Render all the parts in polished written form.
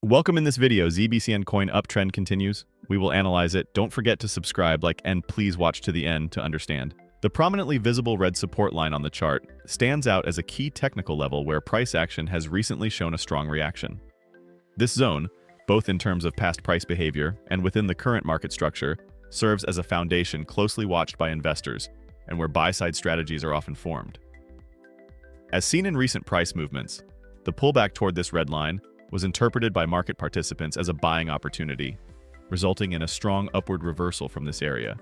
Welcome. In this video, ZBCN coin uptrend continues. We will analyze it. Don't forget to subscribe, like, and please watch to the end to understand. The prominently visible red support line on the chart stands out as a key technical level where price action has recently shown a strong reaction. This zone, both in terms of past price behavior and within the current market structure, serves as a foundation closely watched by investors and where buy-side strategies are often formed. As seen in recent price movements, the pullback toward this red line was interpreted by market participants as a buying opportunity, resulting in a strong upward reversal from this area.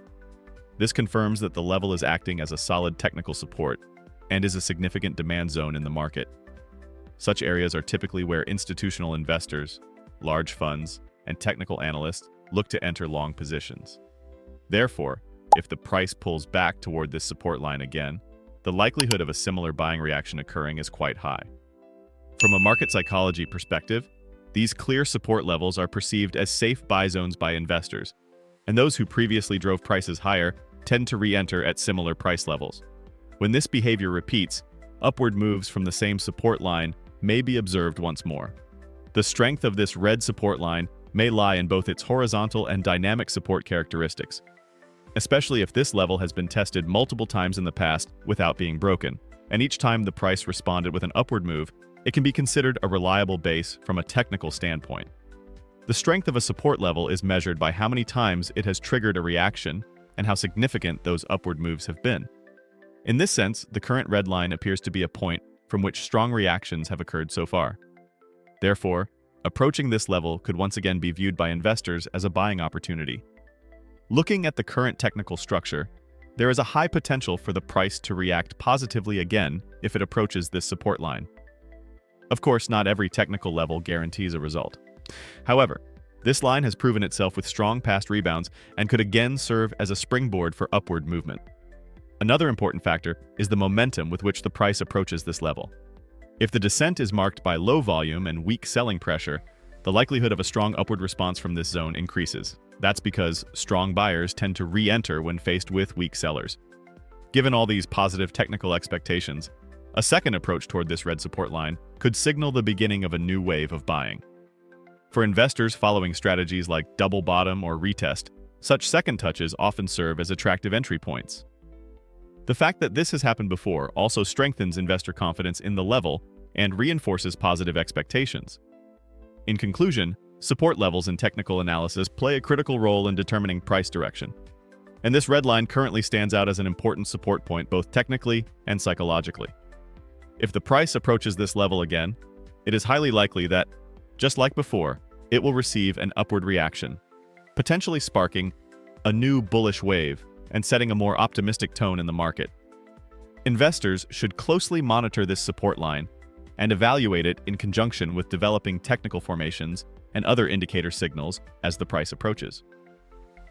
This confirms that the level is acting as a solid technical support and is a significant demand zone in the market. Such areas are typically where institutional investors, large funds, and technical analysts look to enter long positions. Therefore, if the price pulls back toward this support line again, the likelihood of a similar buying reaction occurring is quite high. From a market psychology perspective, these clear support levels are perceived as safe buy zones by investors, and those who previously drove prices higher tend to re-enter at similar price levels. When this behavior repeats, upward moves from the same support line may be observed once more. The strength of this red support line may lie in both its horizontal and dynamic support characteristics, especially if this level has been tested multiple times in the past without being broken, and each time the price responded with an upward move, it can be considered a reliable base from a technical standpoint. The strength of a support level is measured by how many times it has triggered a reaction and how significant those upward moves have been. In this sense, the current red line appears to be a point from which strong reactions have occurred so far. Therefore, approaching this level could once again be viewed by investors as a buying opportunity. Looking at the current technical structure, there is a high potential for the price to react positively again if it approaches this support line. Of course, not every technical level guarantees a result. However, this line has proven itself with strong past rebounds and could again serve as a springboard for upward movement. Another important factor is the momentum with which the price approaches this level. If the descent is marked by low volume and weak selling pressure, the likelihood of a strong upward response from this zone increases. That's because strong buyers tend to re-enter when faced with weak sellers. Given all these positive technical expectations, a second approach toward this red support line could signal the beginning of a new wave of buying. For investors following strategies like double bottom or retest, such second touches often serve as attractive entry points. The fact that this has happened before also strengthens investor confidence in the level and reinforces positive expectations. In conclusion, support levels in technical analysis play a critical role in determining price direction, and this red line currently stands out as an important support point both technically and psychologically. If the price approaches this level again, it is highly likely that, just like before, it will receive an upward reaction, potentially sparking a new bullish wave and setting a more optimistic tone in the market. Investors should closely monitor this support line and evaluate it in conjunction with developing technical formations and other indicator signals as the price approaches.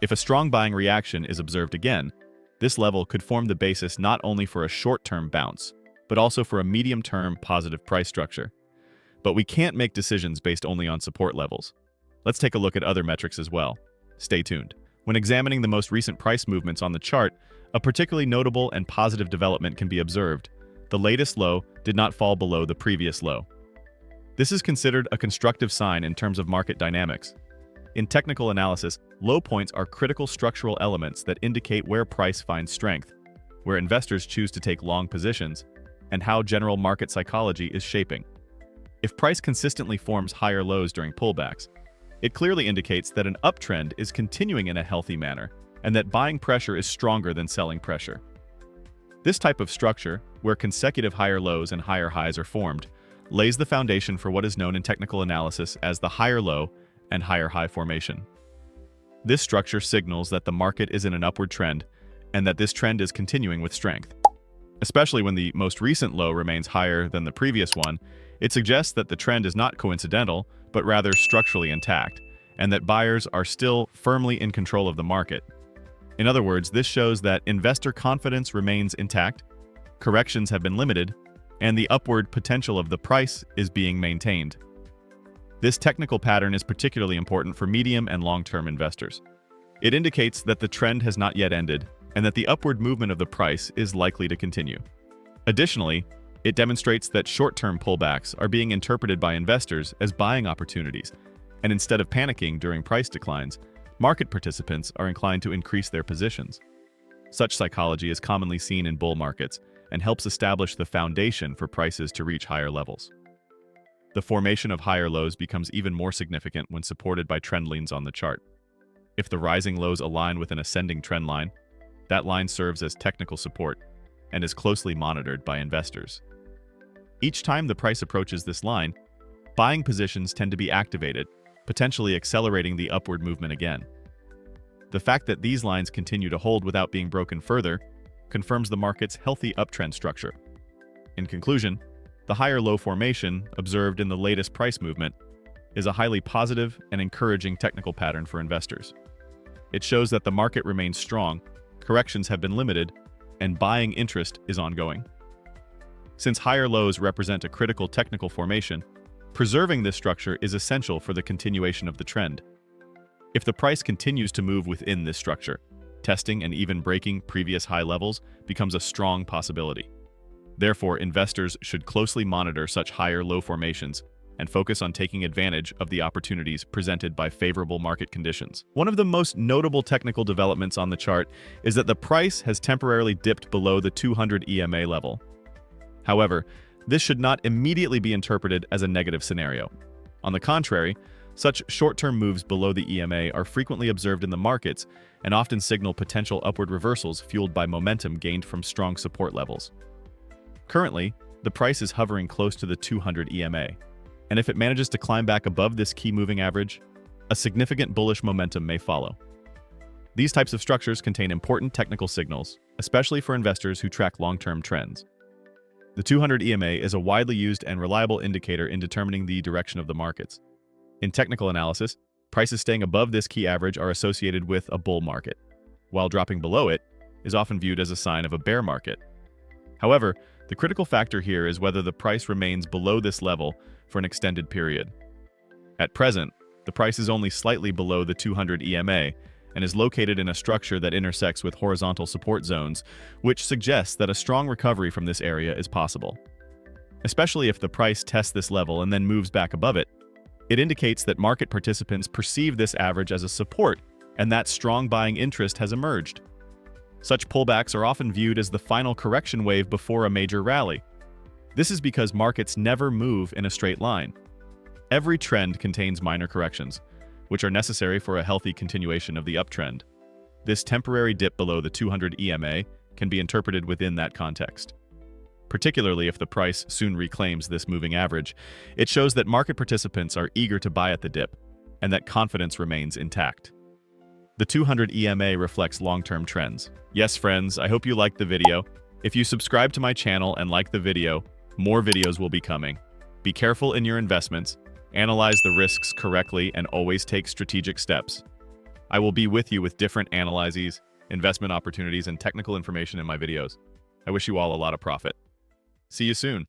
If a strong buying reaction is observed again, this level could form the basis not only for a short-term bounce, but also for a medium-term positive price structure. But we can't make decisions based only on support levels. Let's take a look at other metrics as well. Stay tuned. When examining the most recent price movements on the chart, a particularly notable and positive development can be observed. The latest low did not fall below the previous low. This is considered a constructive sign in terms of market dynamics. In technical analysis, low points are critical structural elements that indicate where price finds strength, where investors choose to take long positions, and how general market psychology is shaping. If price consistently forms higher lows during pullbacks, it clearly indicates that an uptrend is continuing in a healthy manner and that buying pressure is stronger than selling pressure. This type of structure, where consecutive higher lows and higher highs are formed, lays the foundation for what is known in technical analysis as the higher low and higher high formation. This structure signals that the market is in an upward trend and that this trend is continuing with strength. Especially when the most recent low remains higher than the previous one, it suggests that the trend is not coincidental, but rather structurally intact, and that buyers are still firmly in control of the market. In other words, this shows that investor confidence remains intact, corrections have been limited, and the upward potential of the price is being maintained. This technical pattern is particularly important for medium and long-term investors. It indicates that the trend has not yet ended, and that the upward movement of the price is likely to continue. Additionally, it demonstrates that short-term pullbacks are being interpreted by investors as buying opportunities, And instead of panicking during price declines, market participants are inclined to increase their positions. Such psychology is commonly seen in bull markets and helps establish the foundation for prices to reach higher levels. The formation of higher lows becomes even more significant when supported by trend lines on the chart. If the rising lows align with an ascending trend line, that line serves as technical support and is closely monitored by investors. Each time the price approaches this line, buying positions tend to be activated, potentially accelerating the upward movement again. The fact that these lines continue to hold without being broken further confirms the market's healthy uptrend structure. In conclusion, the higher low formation observed in the latest price movement is a highly positive and encouraging technical pattern for investors. It shows that the market remains strong, corrections have been limited, and buying interest is ongoing. Since higher lows represent a critical technical formation, preserving this structure is essential for the continuation of the trend. If the price continues to move within this structure, testing and even breaking previous high levels becomes a strong possibility. Therefore, investors should closely monitor such higher low formations and focus on taking advantage of the opportunities presented by favorable market conditions. One of the most notable technical developments on the chart is that the price has temporarily dipped below the 200 EMA level. However, this should not immediately be interpreted as a negative scenario. On the contrary, such short-term moves below the EMA are frequently observed in the markets and often signal potential upward reversals fueled by momentum gained from strong support levels. Currently, the price is hovering close to the 200 EMA, and if it manages to climb back above this key moving average, a significant bullish momentum may follow. These types of structures contain important technical signals, especially for investors who track long-term trends. The 200 EMA is a widely used and reliable indicator in determining the direction of the markets. In technical analysis, prices staying above this key average are associated with a bull market, while dropping below it is often viewed as a sign of a bear market. However, the critical factor here is whether the price remains below this level for an extended period. At present, the price is only slightly below the 200 EMA and is located in a structure that intersects with horizontal support zones, which suggests that a strong recovery from this area is possible. Especially if the price tests this level and then moves back above it, it indicates that market participants perceive this average as a support and that strong buying interest has emerged. Such pullbacks are often viewed as the final correction wave before a major rally. This is because markets never move in a straight line. Every trend contains minor corrections, which are necessary for a healthy continuation of the uptrend. This temporary dip below the 200 EMA can be interpreted within that context. Particularly if the price soon reclaims this moving average, it shows that market participants are eager to buy at the dip, and that confidence remains intact. The 200 EMA reflects long-term trends. Yes, friends, I hope you liked the video. If you subscribe to my channel and like the video, more videos will be coming. Be careful in your investments, analyze the risks correctly, and always take strategic steps. I will be with you with different analyses, investment opportunities, and technical information in my videos. I wish you all a lot of profit. See you soon.